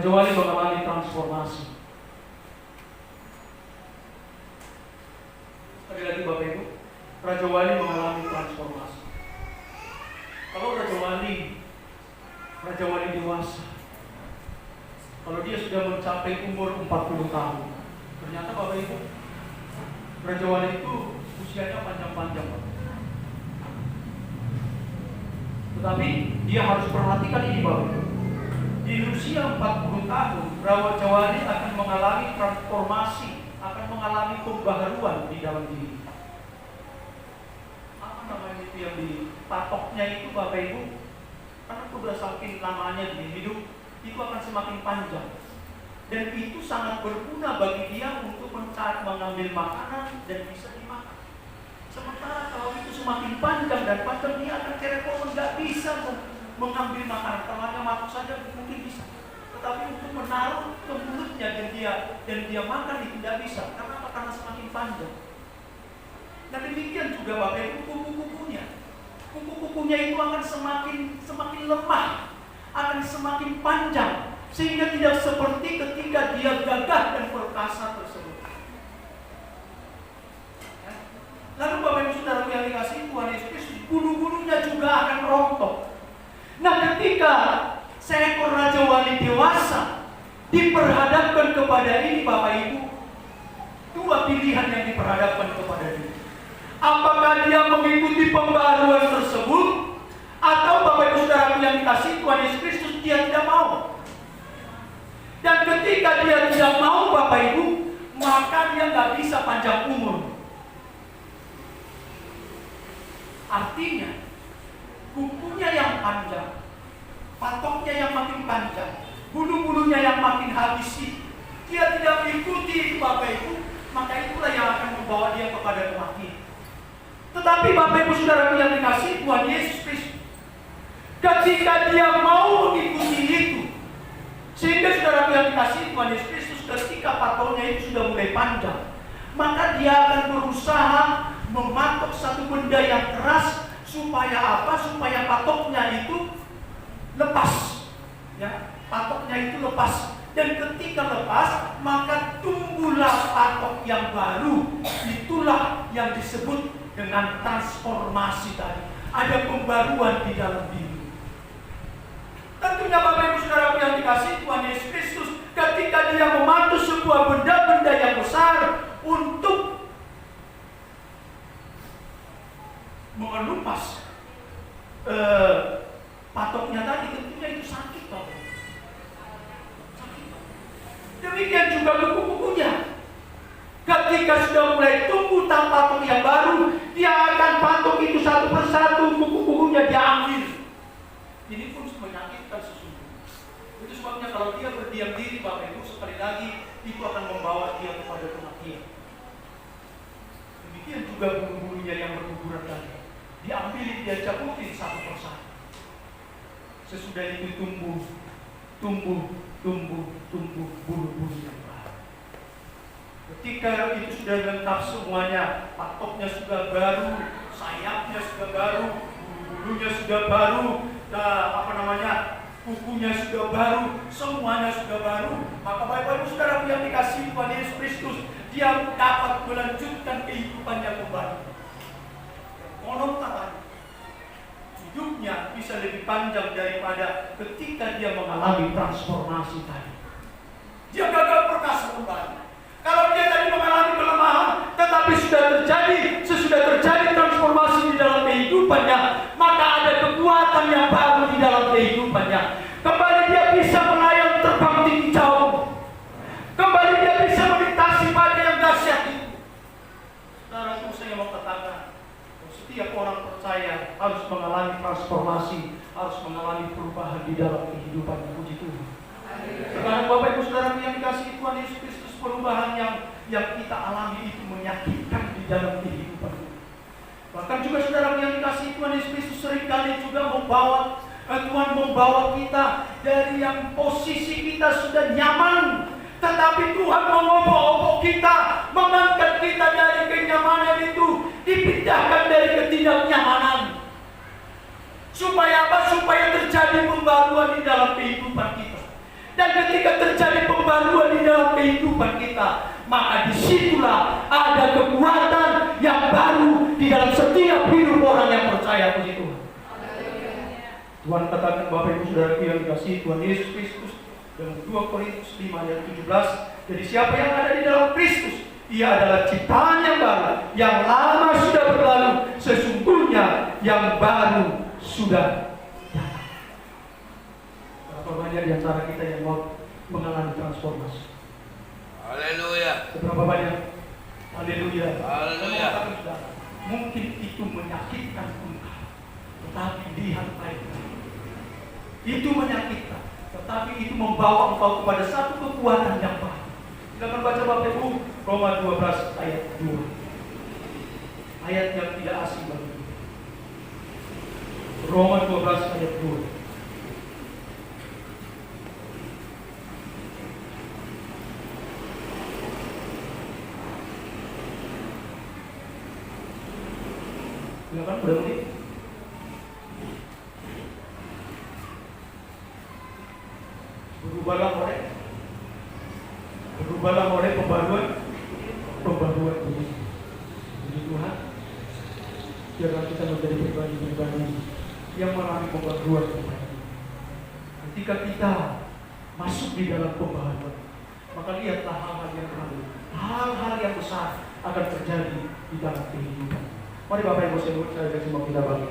Raja Wali mengalami transformasi. Sekali lagi Bapak Ibu, Raja Wali mengalami transformasi. Kalau Raja Wali dewasa, kalau dia sudah mencapai umur 40 tahun, ternyata Bapak Ibu, Raja Wali itu usianya panjang-panjang, Pak. Tetapi dia harus perhatikan ini Bapak Ibu. Di usia 40 tahun, Raja Wali akan mengalami transformasi, akan mengalami pembaharuan di dalam diri. Apa namanya itu yang dipatoknya itu Bapak Ibu? Karena sudah saking lamanya di hidup, itu akan semakin panjang. Dan itu sangat berguna bagi dia untuk mengambil makanan dan bisa dimakan. Sementara kalau itu semakin panjang dan panjang, dia akan kerepotan, nggak bisa mengambil makanan. Kalau hanya masuk saja mungkin bisa, tetapi untuk menaruh ke mulutnya dan dia makan itu tidak bisa. Karena apa? Karena semakin panjang. Nah demikian juga Bapak Ibu, kuku-kukunya. Kuku-kukunya itu akan semakin lemah, akan semakin panjang, sehingga tidak seperti ketika dia gagah dan perkasa tersebut. Lalu Bapak Ibu Saudara yang dikasihi Tuhan Yesus Kristus, bulu-bulunya juga akan rontok. Nah ketika seekor Raja Wali dewasa diperhadapkan kepada ini Bapak Ibu, dua pilihan yang diperhadapkan kepada dia. Apakah dia mengikuti pembaharuan tersebut, atau Bapak Ibu Saudara yang dikasihi Tuhan Yesus Kristus, dia tidak mau. Dan ketika dia tidak mau Bapak Ibu, maka dia nggak bisa panjang umur. Artinya kukunya yang panjang, patoknya yang makin panjang, bulu-bulunya yang makin habis, dia tidak mengikuti Bapak Ibu, maka itulah yang akan membawa dia kepada kematian. Tetapi Bapak Ibu Saudara yang dikasihi Tuhan Yesus Kristus, ketika dia mau mengikuti itu, sehingga Saudara yang dikasihi Tuhan Yesus Kristus, ketika patoknya itu sudah mulai panjang, maka dia akan berusaha mematok satu benda yang keras. Supaya apa? Supaya patoknya itu lepas, ya, patoknya itu lepas. Dan ketika lepas, maka tumbuhlah patok yang baru. Itulah yang disebut dengan transformasi tadi. Ada pembaruan di dalam diri. Tentunya Bapak Ibu Saudara yang dikasihi Tuhan Yesus Kristus, ketika dia mematuk sebuah benda-benda yang besar untuk mengelupas patoknya tadi, tentunya itu sakit Bapak. Sakit. Demikian juga kuku-kukunya. Ketika sudah mulai tumbuh patok yang baru, dia akan patok itu satu persatu, kuku-kukunya diambil. Ini pun menyakitkan sesungguhnya. Itu sebabnya kalau dia berdiam diri Bapak Ibu, sekali lagi itu akan membawa dia kepada kematian. Demikian juga bulu-bulunya yang berguguran tadi, diambil, dia cabutin satu persatu. Sesudah itu tumbuh bulu-bulu yang baru. Ketika itu sudah lengkap semuanya, patoknya sudah baru, sayapnya sudah baru, bulu-bulunya sudah baru, kukunya sudah baru, semuanya sudah baru, maka Bapak Ibu Saudara yang dikasihi Tuhan Yesus Kristus, dia dapat melanjutkan kehidupannya kembali. Konon katanya hidupnya bisa lebih panjang daripada ketika dia mengalami transformasi tadi. Dia gagal perkasa kembali. Kalau dia tadi mengalami kelemahan, tetapi sesudah terjadi transformasi di dalam kehidupannya, maka ada kekuatan yang baru di dalam kehidupannya. Kembali dia bisa melayang terbang tinggi jauh. Kembali dia bisa melintasi badai yang dahsyat itu. Saudara, saya mau katakan, setiap orang percaya harus mengalami transformasi, harus mengalami perubahan di dalam kehidupannya. Puji Tuhan. Sekarang Bapak Ibu Saudara yang dikasihi Tuhan Yesus Kristus, perubahan yang kita alami itu menyakitkan di dalam kehidupan. Bahkan juga Saudara yang dikasihi Tuhan Yesus Kristus, seringkali juga Tuhan membawa kita dari yang posisi kita sudah nyaman, tetapi Tuhan mengobok-obok kita, mengangkat kita dari kenyamanan itu, dipindahkan dari ketidaknyamanan. Supaya apa? Supaya terjadi pembaruan di dalam kehidupan kita. Dan ketika terjadi pembaruan di dalam kehidupan kita, maka disitulah ada kekuatan yang baru di dalam setiap hidup orang yang percaya. Puji Tuhan. Tuhan katakan, Bapak Ibu Saudara yang dikasihi Tuhan Yesus Kristus, dalam 2 Korintus 5 ayat 17. Jadi siapa yang ada di dalam Kristus, ia adalah ciptaan yang baru, yang lama sudah berlalu, sesungguhnya yang baru sudah datang. Berapa banyak di antara kita yang mau mengalami transformasi? Haleluya. Seberapa banyak? Haleluya. Haleluya. Mungkin itu menyakitkan engkau, tetapi lihat baik-baik. Itu menyakitkan, tetapi itu membawa engkau kepada satu kekuatan yang baru. Kita baca Bapak Ibu, Roma 12 ayat 2. Ayat yang tidak asing bagi kita. Roma 12 ayat 2. Silakan, udah mulai. Berubahlah oleh pembaruan ini. Puji Tuhan, biarlah kita menjadi pribadi-pribadi yang mengalami pembaruan. Ketika kita masuk di dalam pembaruan, maka lihatlah hal-hal yang baru, hal-hal yang besar akan terjadi di dalam kehidupan. Mari Bapak Ibu saya kasih mau kita bagi.